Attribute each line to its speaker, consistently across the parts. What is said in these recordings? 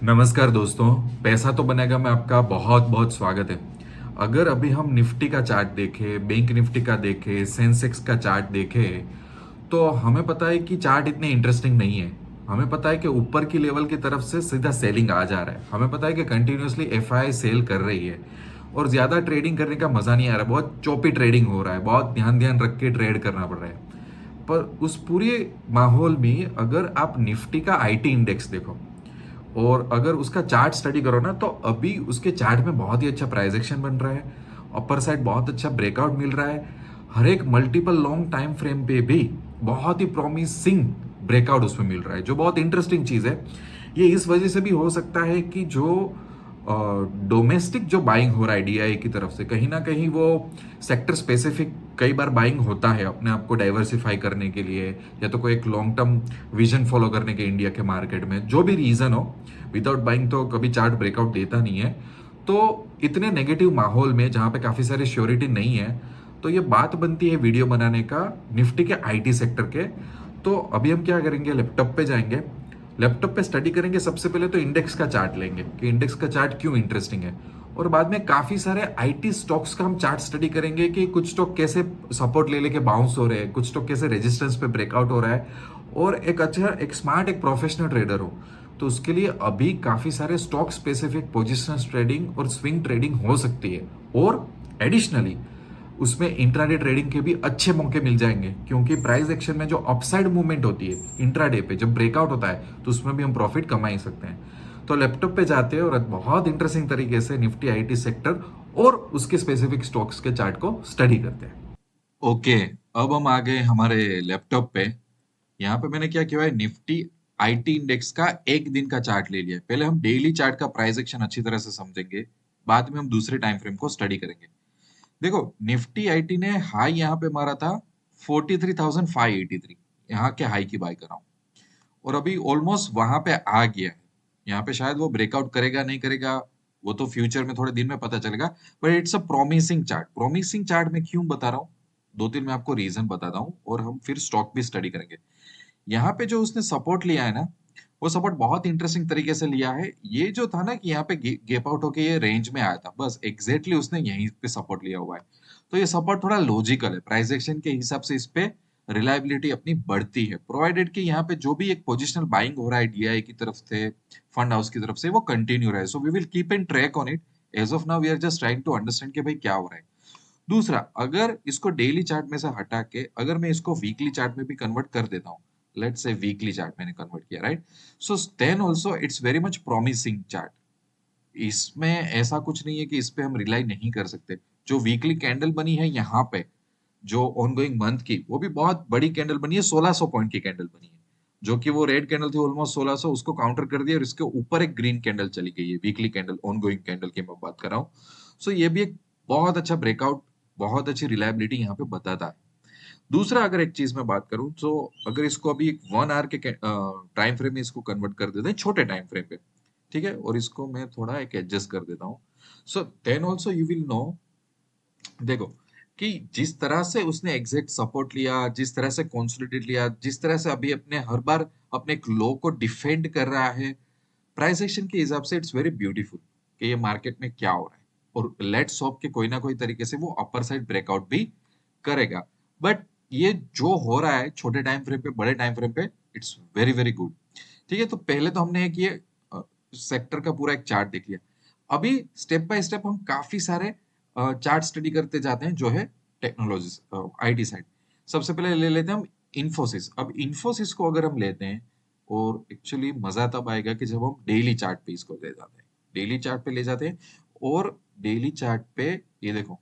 Speaker 1: नमस्कार दोस्तों। पैसा तो बनेगा में आपका बहुत बहुत स्वागत है। अगर अभी हम निफ्टी का चार्ट देखें, बैंक निफ्टी का देखें, सेंसेक्स का चार्ट देखें, तो हमें पता है कि चार्ट इतने इंटरेस्टिंग नहीं है। हमें पता है कि ऊपर की लेवल की तरफ से सीधा सेलिंग आ जा रहा है। हमें पता है कि कंटिन्यूसली एफआई सेल कर रही है और ज़्यादा ट्रेडिंग करने का मज़ा नहीं आ रहा। बहुत चौपी ट्रेडिंग हो रहा है, बहुत ध्यान ध्यान रख के ट्रेड करना पड़ रहा है। पर उस पूरे माहौल में अगर आप निफ्टी का आईटी इंडेक्स देखो और अगर उसका चार्ट स्टडी करो ना, तो अभी उसके चार्ट में बहुत ही अच्छा प्राइस एक्शन बन रहा है। अपर साइड बहुत अच्छा ब्रेकआउट मिल रहा है। हर एक मल्टीपल लॉन्ग टाइम फ्रेम पे भी बहुत ही प्रॉमिसिंग ब्रेकआउट उसमें मिल रहा है, जो बहुत इंटरेस्टिंग चीज़ है। ये इस वजह से भी हो सकता है कि जो डोमेस्टिक जो बाइंग हो रहा है डीआई की तरफ से, कहीं ना कहीं वो सेक्टर स्पेसिफिक कई बार बाइंग होता है अपने आप को डाइवर्सिफाई करने के लिए, या तो कोई एक लॉन्ग टर्म विजन फॉलो करने के इंडिया के मार्केट में, जो भी रीजन हो। विदाउट बाइंग तो कभी चार्ट ब्रेकआउट देता नहीं है। तो इतने नेगेटिव माहौल में जहां पे काफी सारी श्योरिटी नहीं है, तो ये बात बनती है वीडियो बनाने का निफ्टी के आईटी सेक्टर के। तो अभी हम क्या करेंगे, लैपटॉप पे जाएंगे, लैपटॉप पे स्टडी करेंगे। सबसे पहले तो इंडेक्स का चार्ट लेंगे कि इंडेक्स का चार्ट क्यों इंटरेस्टिंग है, और बाद में काफी सारे आईटी स्टॉक्स का हम चार्ट स्टडी करेंगे कि कुछ स्टॉक कैसे सपोर्ट ले लेके बाउंस हो रहे हैं, कुछ स्टॉक कैसे रेजिस्टेंस पे ब्रेकआउट हो रहा है। और एक अच्छा, एक स्मार्ट, एक प्रोफेशनल ट्रेडर हो तो उसके लिए अभी काफी सारे स्टॉक स्पेसिफिक पोजिशन ट्रेडिंग और स्विंग ट्रेडिंग हो सकती है। और एडिशनली उसमें इंट्राडे ट्रेडिंग के भी अच्छे मौके मिल जाएंगे, क्योंकि प्राइस एक्शन में जो अपसाइड मूवमेंट होती है इंट्राडे पे जब ब्रेकआउट होता है, तो उसमें भी हम प्रॉफिट कमा ही सकते हैं। तो लैपटॉप पे जाते हैं और बहुत इंटरेस्टिंग तरीके से निफ्टी आईटी सेक्टर और उसके स्पेसिफिक स्टॉक्स के चार्ट को स्टडी करते हैं। ओके, अब हम आ गए हमारे लैपटॉप पे। यहाँ पे मैंने क्या किया है, निफ्टी आईटी इंडेक्स का एक दिन का चार्ट ले लिया है। पहले हम डेली चार्ट का प्राइस एक्शन अच्छी तरह से समझेंगे, बाद में हम दूसरे टाइम फ्रेम को स्टडी करेंगे। देखो, निफ्टी आईटी ने हाई यहाँ पे मारा था 43,583, यहाँ के हाई की बाय कर रहा हूँ। और अभी ऑलमोस्ट वहां पे आ गया है। यहाँ पे शायद वो ब्रेकआउट करेगा नहीं करेगा, वो तो फ्यूचर में थोड़े दिन में पता चलेगा। But it's a promising chart. Promising chart में क्यों बता रहा हूँ, दो तीन मैं आपको रीजन बताता हूँ और हम फिर स्टॉक भी स्टडी करेंगे। यहाँ पे जो उसने सपोर्ट लिया है ना, वो सपोर्ट बहुत इंटरेस्टिंग तरीके से लिया है। ये जो था ना कि यहाँ पे गेप आउट होके ये रेंज में आया था, बस एग्जैक्टली उसने यहीं पे सपोर्ट लिया हुआ है। तो ये सपोर्ट थोड़ा लॉजिकल है, प्राइस एक्शन के हिसाब से इस पे रिलायबिलिटी अपनी बढ़ती है, प्रोवाइडेड कि यहाँ पे जो भी एक पोजिशनल बाइंग हो रहा है डीआई की तरफ से, फंड हाउस की तरफ से, वो कंटिन्यू रहा है। So we will keep in track on it. As of now we are just trying to understand कि भाई क्या हो रहा है। दूसरा, अगर इसको डेली चार्ट में से हटा के अगर मैं इसको वीकली चार्ट में भी कन्वर्ट कर देता हूँ, लेट्स से वीकली चार्ट मैंने कन्वर्ट किया, right? So then also it's very much promising chart. इसमें ऐसा कुछ नहीं है कि इस पे हम रिलाई नहीं कर सकते। जो वीकली कैंडल बनी है यहाँ पे, जो ऑनगोइंग मंथ की, वो भी बहुत बड़ी कैंडल बनी है, 1600 पॉइंट की कैंडल बनी है। जो कि वो रेड कैंडल थी ऑलमोस्ट 1600, उसको काउंटर कर दिया और इसके ऊपर एक ग्रीन कैंडल चली गई है। वीकली कैंडल, ऑनगोइंग कैंडल की मैं बात कर रहा हूँ। सो ये भी एक बहुत अच्छा ब्रेकआउट, बहुत अच्छी रिलायबिलिटी यहाँ पे बताता है। दूसरा, अगर एक चीज मैं बात करूं, तो अगर इसको अभी एक 1 आवर के टाइम फ्रेम में इसको कन्वर्ट कर देते हैं, छोटे टाइम फ्रेम पे, ठीक है, और इसको मैं थोड़ा एक एडजस्ट कर देता हूँ। So then also you will know, देखो, कि जिस तरह से उसने एग्जैक्ट सपोर्ट लिया, जिस तरह से कंसोलिडेट लिया, जिस तरह से अभी अपने हर बार अपने एक लो को डिफेंड कर रहा है, प्राइस एक्शन के हिसाब से इट्स वेरी ब्यूटीफुल कि ये मार्केट में क्या हो रहा है। और लेट्स होप कि कोई ना कोई तरीके से वो अपर साइड ब्रेकआउट भी करेगा। बट ये जो हो रहा है छोटे टाइम फ्रेम पे, बड़े टाइम फ्रेम पे, इट्स वेरी वेरी गुड। ठीक है, तो पहले तो हमने एक ये सेक्टर का पूरा एक चार्ट देख लिया। अभी स्टेप बाय स्टेप हम काफी सारे चार्ट स्टडी करते जाते हैं, जो है टेक्नोलॉजी आईटी साइड। सबसे पहले ले लेते हैं हम इन्फोसिस। अब इन्फोसिस को अगर हम लेते हैं, और एक्चुअली मजा तब आएगा कि जब हम डेली चार्ट पे इसको ले जाते हैं, डेली चार्ट पे ले जाते हैं। और डेली चार्ट पे ये देखो,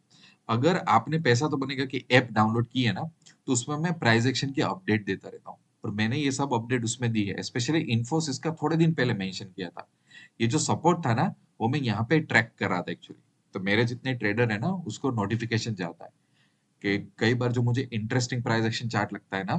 Speaker 1: अगर आपने पैसा तो बनेगा कि ऐप डाउनलोड की है ना, तो उसमें मैं प्राइस एक्शन की अपडेट देता रहता हूँ। और मैंने ये सब अपडेट उसमें दी है, स्पेशली इन्फोसिस का थोड़े दिन पहले मेंशन किया था। ये जो सपोर्ट था ना, वो मैं यहाँ पे ट्रैक कर रहा था एक्चुअली। तो मेरे जितने ट्रेडर है ना, उसको नोटिफिकेशन जाता है कि कई बार जो मुझे इंटरेस्टिंग प्राइस एक्शन चार्ट लगता है ना,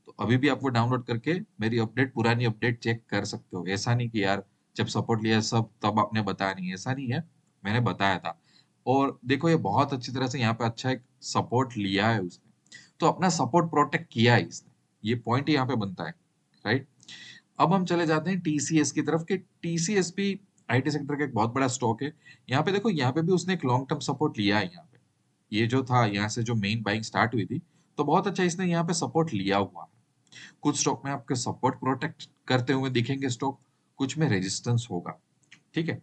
Speaker 1: तो अभी भी आप वो डाउनलोड करके मेरी अपडेट, पुरानी अपडेट चेक कर सकते हो। ऐसा नहीं कि यार जब सपोर्ट लिया सब तब आपने बताया नहीं, ऐसा नहीं है, मैंने बताया था। और देखो, ये बहुत अच्छी तरह से यहाँ पे अच्छा एक सपोर्ट लिया है उसने, तो अपना सपोर्ट प्रोटेक्ट किया है इसने। ये पॉइंट यहाँ पे बनता है, राइट? अब हम चले जाते हैं टीसीएस की तरफ कि टीसीएस भी आईटी सेक्टर का एक बहुत बड़ा स्टॉक है। यहाँ पे देखो, यहाँ पे भी उसने एक लॉन्ग टर्म सपोर्ट लिया है। यहाँ पे ये जो था, यहाँ से जो मेन बाइंग स्टार्ट हुई थी, तो बहुत अच्छा इसने यहाँ पे सपोर्ट लिया हुआ है। कुछ स्टॉक में आपके सपोर्ट प्रोटेक्ट करते हुए दिखेंगे स्टॉक, कुछ में रेजिस्टेंस होगा। ठीक है।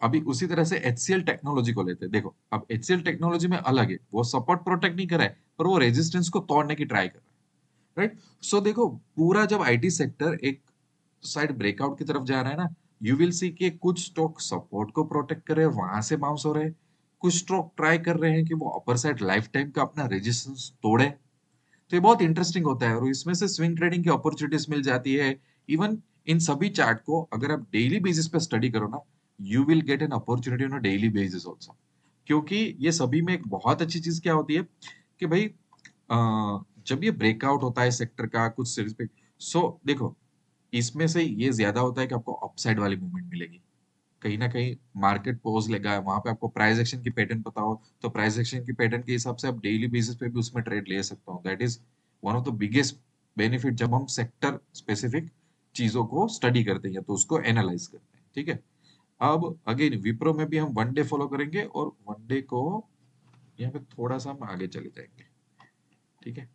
Speaker 1: अभी उसी तरह से एचसीएल टेक्नोलॉजी को लेते हैं। देखो, अब एचसीएल टेक्नोलॉजी में अलग है, वो सपोर्ट प्रोटेक्ट नहीं कर रहा है, पर वो रेजिस्टेंस को तोड़ने की ट्राई कर रहा है। राइट। सो देखो, पूरा जब आईटी सेक्टर एक साइड ब्रेकआउट की तरफ जा रहा है ना, यू विल सी कि कुछ स्टॉक सपोर्ट को प्रोटेक्ट कर रहे हैं, वहां से बाउंस हो रहे हैं। कुछ स्टॉक ट्राई कर रहे हैं कि वो अपर साइड लाइफ टाइम का अपना रेजिस्टेंस तोड़े। तो ये बहुत इंटरेस्टिंग होता है और इसमें से स्विंग ट्रेडिंग की अपॉर्चुनिटीज मिल जाती है। इवन इन सभी चार्ट को अगर आप डेली बेसिस पे स्टडी करो ना, you will get an opportunity on a daily basis also. क्योंकि ये सभी में एक बहुत अच्छी चीज क्या होती है कि भाई, जब ये ब्रेकआउट होता है सेक्टर का कुछ सीरीज पे, सो देखो, इसमें से ये ज्यादा होता है कि आपको अपसाइड वाली मूवमेंट मिलेगी। कहीं ना कहीं मार्केट पॉज लगा है, वहां पे आपको प्राइस एक्शन की पैटर्न पता हो, तो प्राइस एक्शन की पैटर्न के हिसाब से आप डेली बेसिस पे भी उसमें ट्रेड ले सकते हो। That is one of the biggest benefit जब हम सेक्टर स्पेसिफिक चीजों को स्टडी करते हैं तो उसको एनालाइज करते हैं। ठीक है। अब अगेन विप्रो में भी हम वन डे फॉलो करेंगे और वन डे को यहाँ पे थोड़ा सा हम आगे चले जाएंगे। ठीक है।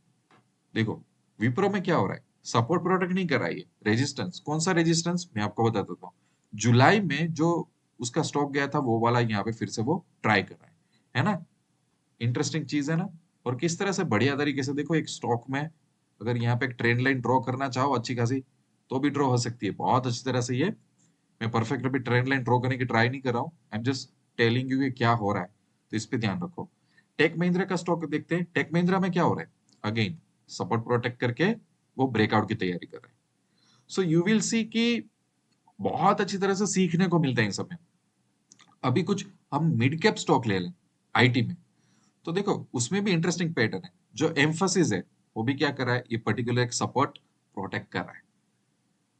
Speaker 1: देखो, विप्रो में क्या हो रहा है, सपोर्ट प्रोटेक्ट नहीं कर रहा है, ये रेजिस्टेंस। कौन सा रेजिस्टेंस मैं आपको बता देता हूँ। जुलाई में जो उसका स्टॉक गया था वो वाला यहाँ पे फिर से वो ट्राई कर रहा है ना। इंटरेस्टिंग चीज है ना। और किस तरह से बढ़िया तरीके से देखो, एक स्टॉक में अगर यहाँ पे एक ट्रेंड लाइन ड्रॉ करना चाहो अच्छी खासी, तो भी ड्रॉ हो सकती है बहुत अच्छी तरह से। ये मैं परफेक्ट अभी ट्रेंड लाइन ड्रॉ करने की ट्राई नहीं कर रहा हूँ, I am just telling you कि क्या हो रहा है। तो इस पे ध्यान रखो। टेक महिंद्रा का स्टॉक देखते हैं। टेक महिंद्रा में क्या हो रहा है, अगेन सपोर्ट प्रोटेक्ट करके वो ब्रेकआउट की तैयारी कर रहे हैं। सो यू विल सी कि बहुत अच्छी तरह से सीखने को मिलता है इन सब में। अभी कुछ हम मिड कैप स्टॉक ले लें आईटी में, तो देखो उसमें भी इंटरेस्टिंग पैटर्न है। जो एम्फोसिस है वो भी क्या कर रहा है, ये पर्टिकुलर एक सपोर्ट प्रोटेक्ट कर रहा है।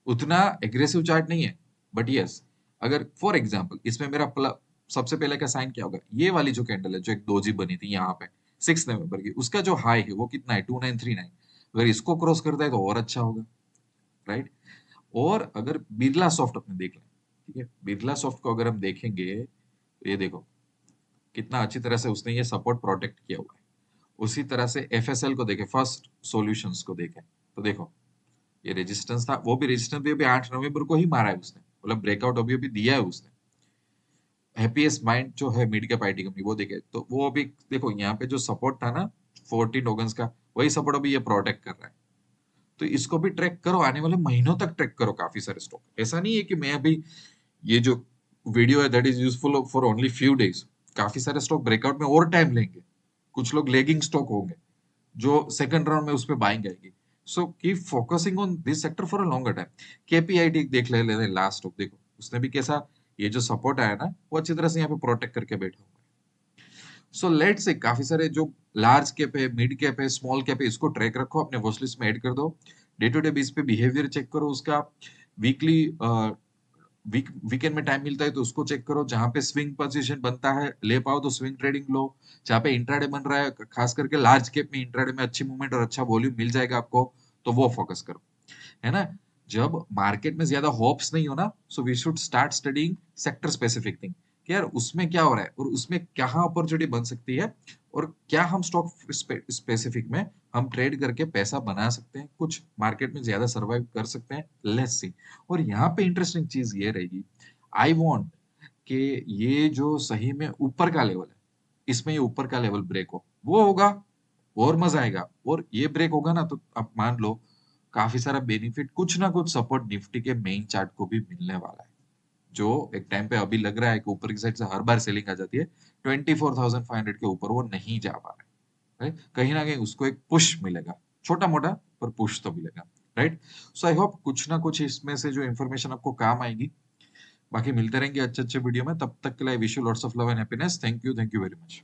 Speaker 1: उतना एग्रेसिव चार्ट नहीं है, बट यस, अगर फॉर एग्जांपल इसमें मेरा सबसे पहले का साइन क्या होगा, ये वाली जो कैंडल है जो एक दोजी बनी थी यहाँ पे 6 नवंबर की, उसका जो हाई है वो कितना है 2939। अगर इसको क्रॉस करता है तो और अच्छा होगा। राइट। और अगर बिरला सॉफ्ट अपने देख लें, ठीक है, बिरला सॉफ्ट को अगर हम देखेंगे तो ये देखो कितना अच्छी तरह से उसने ये सपोर्ट प्रोटेक्ट किया हुआ है। उसी तरह से एफएसएल को देखें, फर्स्ट सॉल्यूशंस को देखें, तो देखो ये रेजिस्टेंस था, वो भी रेजिस्टेंस भी अभी 8 नवंबर को ही मारा है उसने, मतलब ब्रेकआउट अभी अभी दिया है उसने। हैप्पीएस्ट माइंड जो है मिड कैप आईटी कंपनी, वो देखे तो वो अभी देखो यहाँ पे जो सपोर्ट था ना 14 ऑगस्ट का, वही सपोर्ट अभी ये प्रोटेक्ट कर रहा है। तो इसको भी ट्रैक करो, आने वाले महीनों तक ट्रैक करो काफी सारे स्टॉक। ऐसा नहीं है कि मैं अभी ये जो वीडियो है that is useful for only few days. काफी सारे स्टॉक ब्रेकआउट में और टाइम लेंगे। कुछ लोग लेगिंग स्टॉक होंगे जो सेकंड राउंड में उसमें बाइंग आएगी। So keep focusing on this sector for a longer time. KPIT देख ले लास्ट स्टॉक देखो, उसने भी कैसा ये जो सपोर्ट आया ना वो अच्छी तरह से यहाँ पे प्रोटेक्ट करके बैठा हुआ है। सो लेट्स से काफी सारे जो लार्ज कैप है, मिड कैप है, स्मॉल कैप है, इसको ट्रैक रखो, अपने वॉच लिस्ट में ऐड कर दो। डे टू डे बेस पे बिहेवियर चेक करो उसका। वीकली वीकेंड में टाइम मिलता है तो उसको चेक करो, जहां पे स्विंग पोजीशन बनता है ले पाओ तो स्विंग ट्रेडिंग लो। जहां पे इंट्राडे बन रहा है, खास करके लार्ज कैप में इंट्राडे में अच्छी मूवमेंट और अच्छा वॉल्यूम मिल जाएगा आपको, तो वो फोकस करो। है ना। जब मार्केट में ज्यादा होप्स नहीं हो ना, so we should start studying sector specific thing कि यार उसमें क्या हो रहा है और उसमें कहाँ अपॉर्चुनिटी बन सकती है, और क्या हम स्टॉक स्पेसिफिक में हम ट्रेड करके पैसा बना सकते हैं, कुछ मार्केट में ज्यादा सर्वाइव कर सकते हैं। Let's see. और यहाँ पे इंटरेस्टिंग चीज ये रहेगी, आई वांट कि ये जो सही में ऊपर का लेवल है, इसमें ये ऊपर का लेवल ब्रेक हो, वो होगा और मजा आएगा। और ये ब्रेक होगा ना तो आप मान लो काफी सारा बेनिफिट, कुछ ना कुछ सपोर्ट निफ्टी के मेन चार्ट को भी मिलने वाला है। जो एक टाइम पे अभी लग रहा है कि ऊपर की साइड से हर बार सेलिंग आ जाती है, 24,500 के ऊपर वो नहीं जा पा रहा है। राइट। कहीं ना कहीं उसको एक पुश मिलेगा, छोटा मोटा पर पुश तो मिलेगा। राइट। सो आई होप कुछ ना कुछ इसमें से जो इन्फॉर्मेशन आपको काम आएगी। बाकी मिलते रहेंगे अच्छे अच्छे वीडियो में, तब तक के लिए wish you lots of love and happiness. Thank you very much.